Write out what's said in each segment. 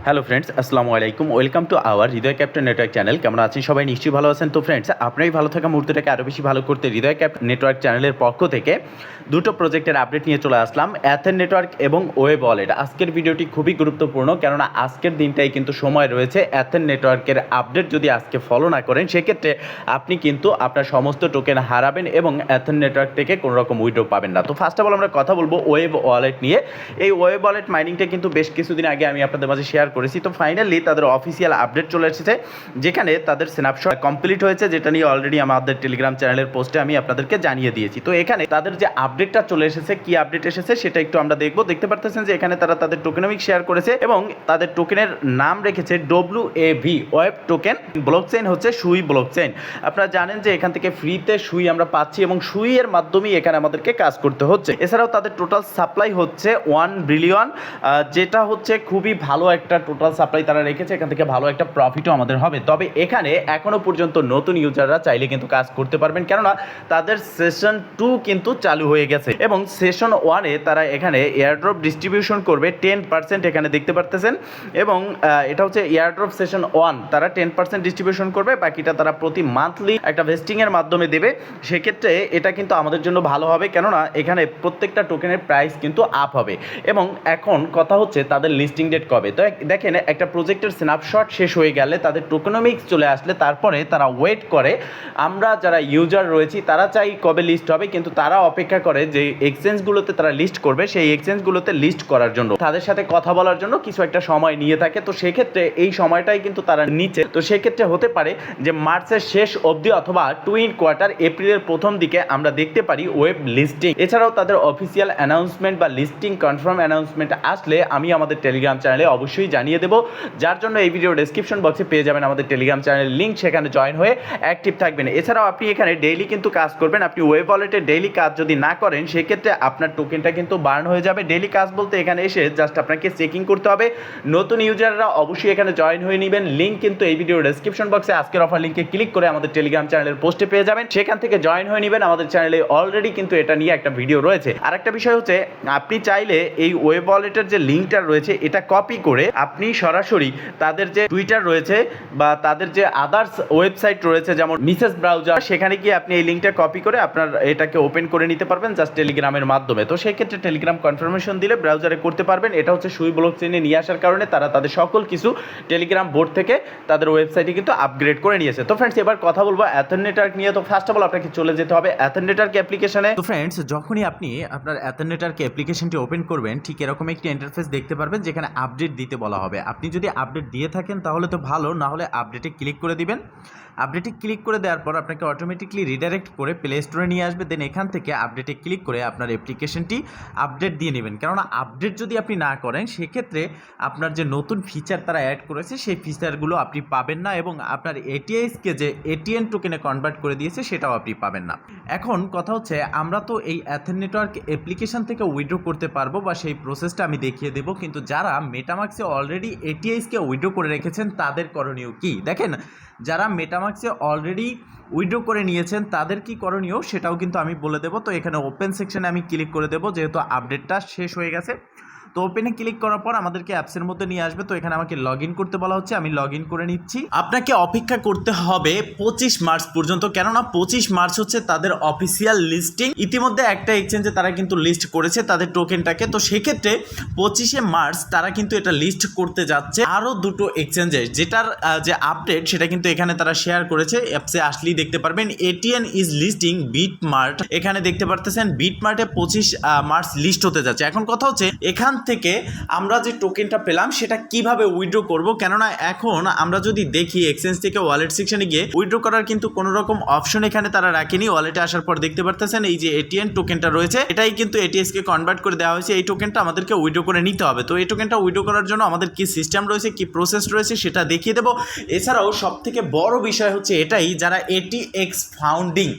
Hello friends, আসসালামু আলাইকুম। Welcome to our Hridoy captain network channel. কেমন আছেন সবাই? নিশ্চয়ই ভালো আছেন। তো ফ্রেন্ডস, আপনারই ভালো থাকা মুহূর্তটাকে আরও বেশি ভালো করতে হৃদয় ক্যাপ্টেন নেটওয়ার্ক চ্যানেলের পক্ষ থেকে দুটো প্রজেক্টের আপডেট নিয়ে চলে আসলাম, অ্যাথেন নেটওয়ার্ক এবং ওয়েব ওয়ালেট। আজকের ভিডিওটি খুবই গুরুত্বপূর্ণ, কেননা আজকের দিনটাই কিন্তু সময় রয়েছে। অ্যাথেন নেটওয়ার্কের আপডেট যদি আজকে ফলো না করেন, সেক্ষেত্রে আপনি কিন্তু আপনার সমস্ত টোকেন হারাবেন এবং অ্যাথেন নেটওয়ার্ক থেকে কোনো রকম উইড্রো পাবেন না। তো ফার্স্ট অফ অল আমরা কথা বলবো ওয়েব ওয়ালেট নিয়ে। এই ওয়েব ওয়ালেট মাইনিংটা কিন্তু বেশ কিছুদিন আগে আমি আপনাদের মাঝে শেয়ার করেছি। তো ফাইনালি তাদের অফিসিয়াল আপডেট চলে এসেছে, যেখানে তাদের স্ন্যাপশট কমপ্লিট হয়েছে, যেটা নিয়ে অলরেডি আমাদের টেলিগ্রাম চ্যানেলের পোস্টে আমি আপনাদেরকে জানিয়ে দিয়েছি। তো এখানে তাদের যে আপডেটটা চলে এসেছে, কি আপডেট এসেছে সেটা একটু আমরা দেখবো। দেখতে পারতেছেন যে এখানে তারা তাদের টোকেনমিক শেয়ার করেছে এবং তাদের টোকেনের নাম রেখেছে WAV, ওয়েব টোকেন। ব্লকচেইন হচ্ছে সুই ব্লকচেইন। আপনারা জানেন যে এখান থেকে ফ্রিতে সুই আমরা পাচ্ছি এবং সুইয়ের মাধ্যমেই এখানে আমাদেরকে কাজ করতে হচ্ছে। এছাড়াও তাদের টোটাল সাপ্লাই হচ্ছে 1 বিলিয়ন, যেটা হচ্ছে খুবই ভালো একটা টোটাল সাপ্লাই তারা রেখেছে। এখান থেকে ভালো একটা প্রফিটও আমাদের হবে। তবে এখানে এখনও পর্যন্ত নতুন ইউজাররা চাইলে কিন্তু কাজ করতে পারবেন, কেননা তাদের সেশন 2 কিন্তু চালু হয়ে গেছে এবং সেশন 1-এ তারা এখানে এয়ারড্রপ ডিস্ট্রিবিউশন করবে 10%, এখানে দেখতে পারতেছেন। এবং এটা হচ্ছে এয়ারড্রপ সেশন 1, তারা 10% ডিস্ট্রিবিউশন করবে, বাকিটা তারা প্রতি মান্থলি একটা ভেস্টিংয়ের মাধ্যমে দেবে। সেক্ষেত্রে এটা কিন্তু আমাদের জন্য ভালো হবে, কেননা এখানে প্রত্যেকটা টোকেনের প্রাইস কিন্তু আপ হবে। এবং এখন কথা হচ্ছে তাদের লিস্টিং ডেট কবে। তো দেখেন, একটা প্রজেক্টের স্ন্যাপশট শেষ হয়ে গেলে, তাদের টোকেনমিক্স চলে আসলে তারপরে তারা ওয়েট করে। আমরা যারা ইউজার রয়েছি তারা চাই কবে লিস্ট হবে, কিন্তু তারা অপেক্ষা করে যে এক্সচেঞ্জগুলোতে তারা লিস্ট করবে, সেই এক্সচেঞ্জগুলোতে লিস্ট করার জন্য, তাদের সাথে কথা বলার জন্য কিছু একটা সময় নিয়ে থাকে। তো সেক্ষেত্রে এই সময়টাই কিন্তু তারা নিচ্ছে। তো সেক্ষেত্রে হতে পারে যে মার্চের শেষ অবধি অথবা টুইন কোয়ার্টার এপ্রিলের প্রথম দিকে আমরা দেখতে পারি ওয়েব লিস্টিং। এছাড়াও তাদের অফিসিয়াল অ্যানাউন্সমেন্ট বা লিস্টিং কনফার্ম অ্যানাউন্সমেন্ট আসলে আমি আমাদের টেলিগ্রাম চ্যানেলে অবশ্যই জানিয়ে দেবো, যার জন্য এই ভিডিও ডেসক্রিপশন বক্সে পেয়ে যাবেন আমাদের টেলিগ্রাম চ্যানেলের লিঙ্ক, সেখানে জয়েন হয়ে অ্যাক্টিভ থাকবেন। এছাড়াও আপনি এখানে ডেইলি কিন্তু কাজ করবেন। আপনি ওয়েব ওয়ালেটে ডেইলি কাজ যদি না করেন, সেক্ষেত্রে আপনার টোকেনটা কিন্তু বার্ন হয়ে যাবে। ডেইলি কাজ বলতে এখানে এসে জাস্ট আপনাকে চেকিং করতে হবে। নতুন ইউজাররা অবশ্যই এখানে জয়েন হয়ে নেবেন। লিঙ্ক কিন্তু এই ভিডিও ডেসক্রিপশন বক্সে আজকের অফার লিঙ্কে ক্লিক করে আমাদের টেলিগ্রাম চ্যানেলের পোস্টে পেয়ে যাবেন, সেখান থেকে জয়েন হয়ে নেবেন। আমাদের চ্যানেলে অলরেডি কিন্তু এটা নিয়ে একটা ভিডিও রয়েছে। আর একটা বিষয় হচ্ছে, আপনি চাইলে এই ওয়েব ওয়ালেটের যে লিঙ্কটা রয়েছে এটা কপি করে আপনি সরাসরি তাদের যে টুইটার রয়েছে বা তাদের যে আদার্স ওয়েবসাইট রয়েছে, যেমন মিসেস ব্রাউজার, সেখানে গিয়ে আপনি এই লিঙ্কটা কপি করে আপনার এটাকে ওপেন করে নিতে পারবেন জাস্ট টেলিগ্রামের মাধ্যমে। তো সেই ক্ষেত্রে টেলিগ্রাম কনফার্মেশন দিলে ব্রাউজারে করতে পারবেন। এটা হচ্ছে সুই ব্লকচেইনে নিয়ে আসার কারণে তারা তাদের সকল কিছু টেলিগ্রাম বোর্ড থেকে তাদের ওয়েবসাইটে কিন্তু আপগ্রেড করে নিয়েছে। তো ফ্রেন্ডস, এবার কথা বলবো অ্যাথেন নেটওয়ার্ক নিয়ে। তো ফার্স্ট অফ অল আপনাকে চলে যেতে হবে অ্যাথেন নেটওয়ার্ক অ্যাপ্লিকেশনে। তো ফ্রেন্ডস, যখনই আপনি আপনার অ্যাথেন নেটওয়ার্ক অ্যাপ্লিকেশনটি ওপেন করবেন, ঠিক এরকম একটি ইন্টারফেস দেখতে পারবেন, যেখানে আপডেট দিতে বলা হবে। আপনি যদি আপডেট দিয়ে থাকেন তাহলে তো ভালো, না হলে আপডেটে ক্লিক করে দিবেন। আপডেটে ক্লিক করে দেওয়ার পর আপনাকে অটোমেটিকলি রিডাইরেক্ট করে প্লে স্টোরে নিয়ে আসবে। দেন এখান থেকে আপডেটে ক্লিক করে আপনার অ্যাপ্লিকেশনটি আপডেট দিয়ে নেবেন, কেননা আপডেট যদি আপনি না করেন, সেক্ষেত্রে আপনার যে নতুন ফিচার তারা অ্যাড করেছে সেই ফিচারগুলো আপনি পাবেন না এবং আপনার এটিএসকে যে এটিএন টোকেনে কনভার্ট করে দিয়েছে সেটাও আপনি পাবেন না। এখন কথা হচ্ছে, আমরা তো এই অ্যাথেন নেটওয়ার্ক অ্যাপ্লিকেশন থেকে উইথড্র করতে পারবো বা সেই প্রসেসটা আমি দেখিয়ে দেবো, কিন্তু যারা মেটামাক্সে অলরেডি এটিএসকে উইথড্র করে রেখেছেন তাদের করণীয় কি? দেখেন, যারা মেটামাক্সে অলরেডি উইথড্র করে নিয়েছেন তাদের কি করণীয় সেটাও কিন্তু আমি বলে দেবো। তো এখানে ওপেন সেকশনে আমি ক্লিক করে দেবো, যেহেতু আপডেটটা শেষ হয়ে গেছে। তো ওপেনে ক্লিক করার পর আমাদেরকে অ্যাপসের মধ্যে নিয়ে আসবে। তো এখানে আমাকে লগ ইন করতে বলা হচ্ছে, আমি লগ ইন করে নিচ্ছি। আপনাকে অপেক্ষা করতে হবে 25 মার্চ পর্যন্ত, কেননা 25 মার্চ হচ্ছে তাদের অফিসিয়াল লিস্টিং। ইতিমধ্যে একটা এক্সচেঞ্জে তারা কিন্তু লিস্ট করেছে তাদের টোকেনটাকে। তো সেক্ষেত্রে 25শে মার্চ তারা কিন্তু এটা লিস্ট করতে যাচ্ছে আরও দুটো এক্সচেঞ্জে, যেটার যে আপডেট সেটা কিন্তু এখানে তারা শেয়ার করেছে। অ্যাপসে আসলেই দেখতে পারবেন এটিএন ইজ লিস্টিং বিটমার্ট। এখানে দেখতে পারতেছেন বিটমার্টে 25 মার্চ লিস্ট হতে যাচ্ছে। এখন কথা হচ্ছে, এখান থেকে আমরা যে টোকেনটা পেলাম সেটা কিভাবে উইথড্র করব, কেননা এখন আমরা যদি দেখি এক্সচেঞ্জ থেকে ওয়ালেট সেকশনে গিয়ে উইথড্র করার কিন্তু কোনো রকম অপশন এখানে তারা রাখেনি। ওয়ালেটে আসার পর দেখতে পারতেছেন এই যে এটিএন টোকেনটা রয়েছে, এটাই কিন্তু এটিএস কে কনভার্ট করে দেওয়া হয়েছে। এই টোকেনটা আমাদেরকে উইথড্র করে নিতে হবে। তো এই টোকেনটা উইথড্র করার জন্য আমাদের কি সিস্টেম রয়েছে, কি প্রসেস রয়েছে সেটা দেখিয়ে দেবো। এছাড়াও সব থেকে বড় বিষয় হচ্ছে এটাই, যারা এটিএক্স ফাউন্ডিং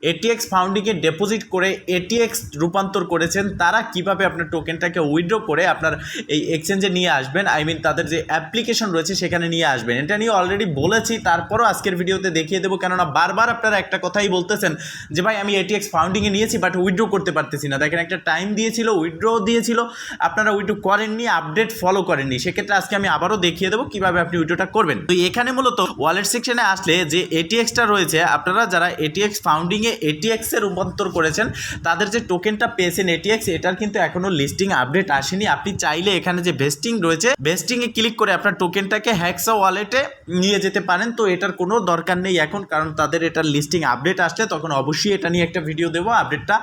এটিএক্স ফাউন্ডিংয়ে ডিপোজিট করে এটিএক্স রূপান্তর করেছেন তারা কিভাবে আপনার টোকেনটাকে উইথড্র করে আপনার এই এক্সচেঞ্জে নিয়ে আসবেন, আই মিন তাদের যে অ্যাপ্লিকেশন রয়েছে সেখানে নিয়ে আসবেন। এটা নিয়ে অলরেডি বলেছি, তারপরও আজকের ভিডিওতে দেখিয়ে দেবো, কেননা বারবার আপনারা একটা কথাই বলতেছেন যে ভাই আমি এটিএক্স ফাউন্ডিংয়ে নিয়েছি বাট উইথড্র করতে পারতেছি না। দেখেন একটা টাইম দিয়েছিল, উইথড্র দিয়েছিল, আপনারা উইথড্র করেননি, আপডেট ফলো করেননি। সেক্ষেত্রে আজকে আমি আবারও দেখিয়ে দেবো কীভাবে আপনি উইথড্রটা করবেন। তো এখানে মূলত ওয়ালেট সেকশনে আসলে যে এটিএক্সটা রয়েছে, আপনারা যারা এটিএক্স ফাউন্ডিংয়ে এটিএক্সে রূপান্তর করেছেন তাদের যে টোকেনটা পেয়েছেন এটিএক্স, এটার কিন্তু এখনও লিস্টিং আপডেট আসেনি। আপনি চাইলে এখানে যে ভেস্টিং রয়েছে, ভেস্টিংয়ে ক্লিক করে আপনার টোকেনটাকে হ্যাক্সা ওয়ালেটে নিয়ে যেতে পারেন। তো এটার কোনো দরকার নেই এখন, কারণ তাদের এটার লিস্টিং আপডেট আসলে তখন অবশ্যই এটা নিয়ে একটা ভিডিও দেবো, আপডেটটা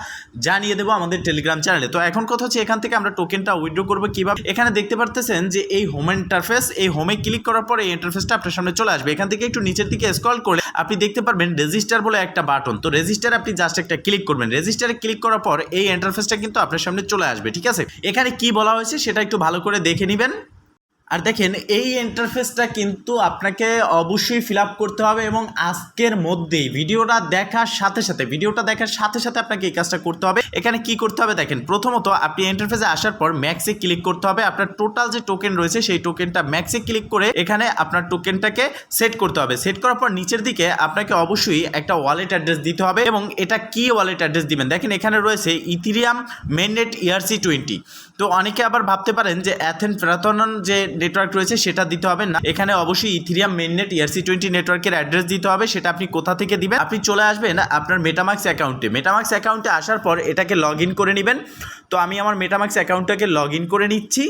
জানিয়ে দেবো আমাদের টেলিগ্রাম চ্যানেলে। তো এখন কথা হচ্ছে এখান থেকে আমরা টোকেনটা উইথড্র করবো কীভাবে। এখানে দেখতে পারতেছেন যে এই হোম ইন্টারফেস, এই হোমে ক্লিক করার পরে এই ইন্টারফেসটা আপনার সামনে চলে আসবে। এখান থেকে একটু নিচের দিকে স্ক্রল করলে আপনি দেখতে পারবেন রেজিস্টার বলে একটা বাটন। তো রেজিস্টারে আপনি জাস্ট একটা ক্লিক করবেন। রেজিস্টারে ক্লিক করার পর এই ইন্টারফেসটা কিন্তু আপনার সামনে চলে আসবে, ঠিক আছে। এখানে কি বলা হয়েছে সেটা একটু ভালো করে দেখে নেবেন। আর দেখেন এই ইন্টারফেসটা কিন্তু আপনাকে অবশ্যই ফিল আপ করতে হবে এবং আজকের মধ্যেই ভিডিওটা দেখার সাথে সাথে আপনাকে এই কাজটা করতে হবে। এখানে কি করতে হবে দেখেন, প্রথমত আপনি ইন্টারফেসে আসার পর ম্যাক্সে ক্লিক করতে হবে। আপনার টোটাল যে টোকেন রয়েছে সেই টোকেনটা ম্যাক্সে ক্লিক করে এখানে আপনার টোকেনটাকে সেট করতে হবে। সেট করার পর নিচের দিকে আপনাকে অবশ্যই একটা ওয়ালেট অ্যাড্রেস দিতে হবে এবং এটা কি ওয়ালেট অ্যাড্রেস দিবেন দেখেন এখানে রয়েছে ইথিরিয়াম মেইননেট ERC20। তো অনেকে আবার ভাবতে পারেন যে অ্যাথেন প্যারাথনন যে নেটওয়ার্ক রয়েছে সেটা দিতে হবে না, এখানে অবশ্যই ইথিরিয়াম মেইননেট ERC20 নেটওয়ার্কের অ্যাড্রেস দিতে হবে। সেটা আপনি কোথা থেকে দিবেন, আপনি চলে আসবেন আপনার মেটামাক্স অ্যাকাউন্টে। মেটামাক্স অ্যাকাউন্টে আসার পর এটাকে লগ ইন করে নেবেন। তো আমি আমার মেটামাক্স অ্যাকাউন্টটাকে লগ ইন করে নিচ্ছি।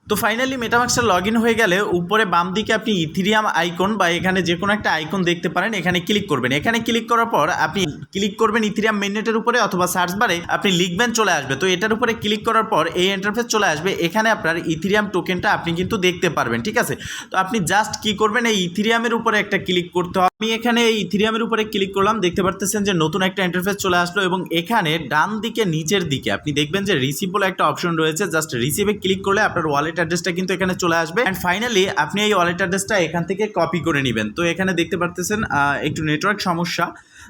তো ফাইনালি মেটামাক্সটা লগ ইন হয়ে গেলে উপরে বাম দিকে আপনি ইথিরিয়াম আইকন বা এখানে যে কোনো একটা আইকন দেখতে পারেন, এখানে ক্লিক করবেন। এখানে ক্লিক করার পর আপনি ক্লিক করবেন ইথিরিয়াম মেইননেটের উপরে অথবা সার্চ বারে আপনি লিখবেন, চলে আসবে। তো এটার উপরে ক্লিক করার পর এই ইন্টারফেস চলে আসবে। এখানে আপনার ইথিরিয়াম টোকেনটা আপনি কিন্তু দেখতে পারবেন, ঠিক আছে। তো আপনি জাস্ট কি করবেন, এই ইথিরিয়ামের উপরে একটা ক্লিক করতে হবে। আমি এখানে এই ইথিরিয়ামের উপরে ক্লিক করলাম, দেখতে পারতেছেন যে নতুন একটা ইন্টারফেস চলে আসলো এবং এখানে ডান দিকে নিচের দিকে আপনি দেখবেন যে রিসিভ বলে একটা অপশন রয়েছে। জাস্ট রিসিভে ক্লিক করলে আপনার ওয়ালেট অ্যাড্রেসটা কিন্তু এখানে চলে আসবে। অ্যান্ড ফাইনালি আপনি এই ওয়ালেট অ্যাড্রেসটা এখান থেকে কপি করে নেবেন। তো এখানে দেখতে পারতেছেন একটু নেটওয়ার্ক সমস্যা,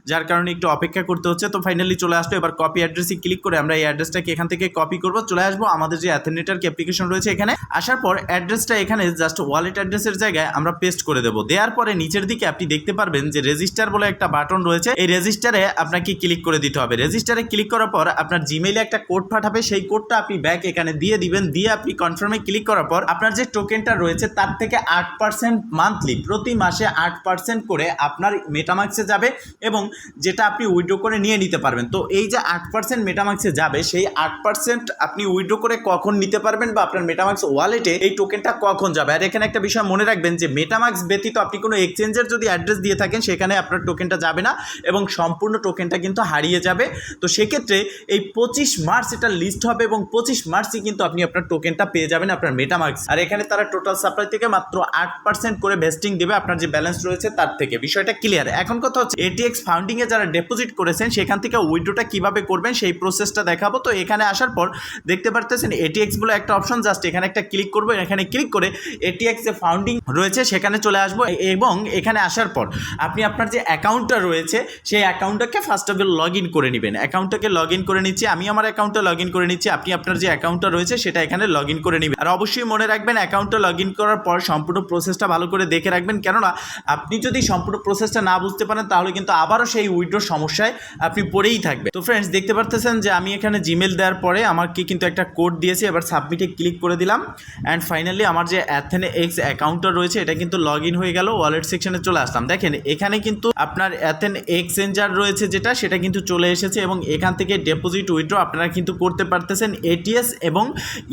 যার কারণে একটু অপেক্ষা করতে হচ্ছে। তো ফাইনালি চলে আসলো। এবার কপি অ্যাড্রেসে ক্লিক করে আমরা এই অ্যাড্রেসটাকে এখান থেকে কপি করব, চলে আসবো আমাদের যে অ্যাথেন নেটওয়ার্ক অ্যাপ্লিকেশন রয়েছে এখানে। আসার পর অ্যাড্রেসটা এখানে জাস্ট ওয়ালেট অ্যাড্রেসের জায়গায় আমরা পেস্ট করে দেবো। দেওয়ার পরে নিচের দিকে আপনি দেখতে পারবেন যে রেজিস্টার বলে একটা বাটন রয়েছে, এই রেজিস্টারে আপনাকে ক্লিক করে দিতে হবে। রেজিস্টারে ক্লিক করার পর আপনার জিমেইলে একটা কোড পাঠাবে, সেই কোডটা আপনি ব্যাক এখানে দিয়ে দিবেন। দিয়ে আপনি কনফার্মে ক্লিক করার পর আপনার যে টোকেনটা রয়েছে তার থেকে 8% মান্থলি, প্রতি মাসে 8% করে আপনার মেটামাক্সে যাবে এবং যেটা আপনি উইথড্র করে নিয়ে নিতে পারবেন। তো এই যে 8% মেটামাক্সে যাবে, সেই 8% আপনি উইথড্র করে কখন নিতে পারবেন বা আপনার মেটামাক্স ওয়ালেটে এই টোকেনটা কখন যাবে। আর এখানে একটা বিষয় মনে রাখবেন যে মেটামাক্স ব্যতীত আপনি কোনো এক্সচেঞ্জের যদি অ্যাড্রেস দিয়ে থাকেন সেখানে আপনার টোকেনটা যাবে না এবং সম্পূর্ণ টোকেনটা কিন্তু হারিয়ে যাবে। তো সেক্ষেত্রে এই 25 মার্চ এটা লিস্ট হবে এবং 25 মার্চই কিন্তু আপনি আপনার টোকেনটা পেয়ে যাবেন আপনার মেটামাক্স। আর এখানে তারা টোটাল সাপ্লাই থেকে মাত্র 8% করে ভেস্টিং দেবে আপনার যে ব্যালেন্স রয়েছে তার থেকে। বিষয়টা ক্লিয়ার। এখন কথা হচ্ছে এটিএক্স ফাউন্ডিংয়ে যারা ডিপোজিট করেছেন সেখান থেকে উইথড্রটা কিভাবে করবেন সেই প্রসেসটা দেখাবো। তো এখানে আসার পর দেখতে পারতেছেন এটিএক্স বলে একটা অপশন, জাস্ট এখানে একটা ক্লিক করবো। এখানে ক্লিক করে এটিএক্স যে ফাউন্ডিং রয়েছে সেখানে চলে আসবো এবং এখানে আসার পর আপনি আপনার যে অ্যাকাউন্টটা রয়েছে সেই অ্যাকাউন্টটাকে first of all log in করে নেবেন। অ্যাকাউন্টটাকে লগ ইন করে নিচ্ছি, আমি আমার অ্যাকাউন্টটা লগ ইন করে নিচ্ছি। আপনি আপনার যে অ্যাকাউন্টটা রয়েছে সেটা এখানে লগ ইন করে নেবেন। আর অবশ্যই মনে রাখবেন অ্যাকাউন্টটা লগ ইন করার পর সম্পূর্ণ প্রসেসটা ভালো করে দেখে রাখবেন, কেননা আপনি যদি সম্পূর্ণ প্রসেসটা না বুঝতে পারেন তাহলে কিন্তু আবারও সেই উইথড্র সমস্যায় আপনি পড়েই থাকবে। তো ফ্রেন্ডস দেখতে পারতেছেন যে আমি এখানে জিমেল দেওয়ার পরে আমাকে কিন্তু একটা কোড দিয়েছে, এবার সাবমিটে ক্লিক করে দিলাম। অ্যান্ড ফাইনালি আমার যে অ্যাথেন এক্স অ্যাকাউন্টটা রয়েছে এটা কিন্তু লগ ইন হয়ে গেল। ওয়ালেট সেকশনে চলে আসলাম, দেখেন এখানে কিন্তু আপনার অ্যাথেন এক্সচেঞ্জার রয়েছে যেটা, সেটা কিন্তু চলে এসেছে এবং এখান থেকে ডিপোজিট উইথড্র আপনারা কিন্তু করতে পারতেছেন এটিএস এবং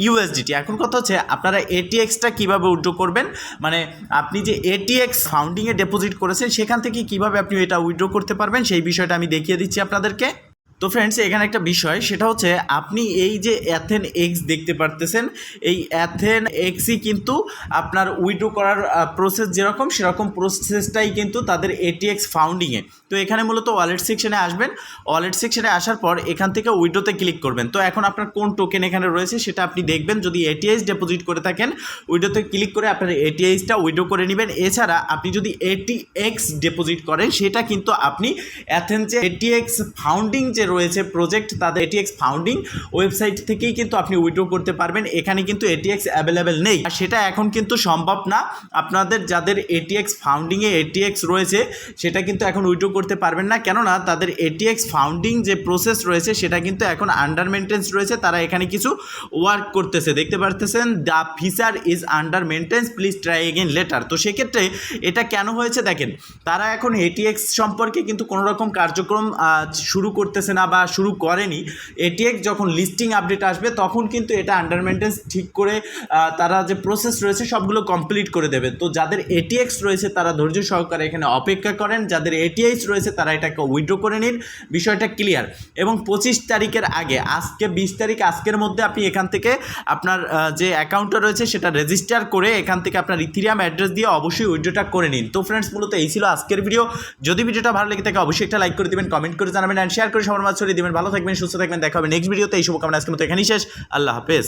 ইউএসডিটি। এখন কথা হচ্ছে আপনারা এটিএক্সটা কীভাবে উইথড্র করবেন, মানে আপনি যে এটিএক্স ফাউন্ডিংয়ে ডিপোজিট করেছেন সেখান থেকে কীভাবে আপনি এটা উইথড্র করতে পারবেন সেই বিষয়টা আমি দেখিয়ে দিচ্ছি আপনাদেরকে। তো ফ্রেন্ডস এখানে একটা বিষয়, সেটা হচ্ছে আপনি এই যে অ্যাথেন এক্স দেখতে পারতেছেন, এই অ্যাথেন এক্সই কিন্তু আপনার উইথড্র করার প্রসেস যেরকম সেরকম প্রসেসটাই কিন্তু তাদের এটিএক্স ফাউন্ডিংয়ে। তো এখানে মূলত ওয়ালেট সেকশনে আসবেন, ওয়ালেট সেকশনে আসার পর এখান থেকে উইথড্রোতে ক্লিক করবেন। তো এখন আপনার কোন টোকেন এখানে রয়েছে সেটা আপনি দেখবেন, যদি এটিএইচ ডিপোজিট করে থাকেন উইথড্রোতে ক্লিক করে আপনার এটিএইচটা উইথড্র করে নেবেন। এছাড়া আপনি যদি এটিএক্স ডিপোজিট করেন সেটা কিন্তু আপনি অ্যাথেন যে এটিএক্স ফাউন্ডিং যে রয়েছে প্রজেক্ট, তাদের এটিএক্স ফাউন্ডিং ওয়েবসাইট থেকেই কিন্তু আপনি উইথড্র করতে পারবেন। এখানে কিন্তু এটিএক্স অ্যাভেলেবেল নেই, আর সেটা এখন কিন্তু সম্ভব না। আপনাদের যাদের এটিএক্স ফাউন্ডিংয়ে এটিএক্স রয়েছে সেটা কিন্তু এখন উইথড্র করতে পারবেন না, কেননা তাদের এটিএক্স ফাউন্ডিং যে প্রসেস রয়েছে সেটা কিন্তু এখন আন্ডার মেনটেন্স রয়েছে। তারা এখানে কিছু ওয়ার্ক করতেছে, দেখতে পারতেছেন the feature is under maintenance, please try again later. তো সেক্ষেত্রে এটা কেন হয়েছে দেখেন, তারা এখন এটিএক্স সম্পর্কে কিন্তু কোনো রকম কার্যক্রম শুরু করতেছে না বা শুরু করেনি। এটিএক্স যখন লিস্টিং আপডেট আসবে তখন কিন্তু এটা আন্ডার মেনটেন্স ঠিক করে তারা যে প্রসেস রয়েছে সবগুলো কমপ্লিট করে দেবে। তো যাদের এটিএক্স রয়েছে তারা ধৈর্য সহকারে এখানে অপেক্ষা করেন, যাদের এটিএইচ রয়েছে তারা এটাকে উইথড্র করে নিন, বিষয়টা ক্লিয়ার। এবং 25 তারিখের আগে, আজকে 20 তারিখ, আজকের মধ্যে আপনি এখান থেকে আপনার যে অ্যাকাউন্টটা রয়েছে সেটা রেজিস্টার করে এখান থেকে আপনার ইথিরিয়াম অ্যাড্রেস দিয়ে অবশ্যই উইথড্রটা করে নিন। তো ফ্রেন্ডস মূলত এই ছিল আজকের ভিডিও। যদি ভিডিওটা ভালো লেগে থাকে অবশ্যই একটা লাইক করে দিবেন, কমেন্ট করে জানাবেন, অ্যান্ড শেয়ার করে সবার মাঝে ছড়িয়ে দিবেন। ভালো থাকবেন, সুস্থ থাকবেন, দেখা হবে নেক্সট ভিডিওতে। এই শুভকামনা আজকের মতো এখানেই শেষ। আল্লাহ হাফেজ।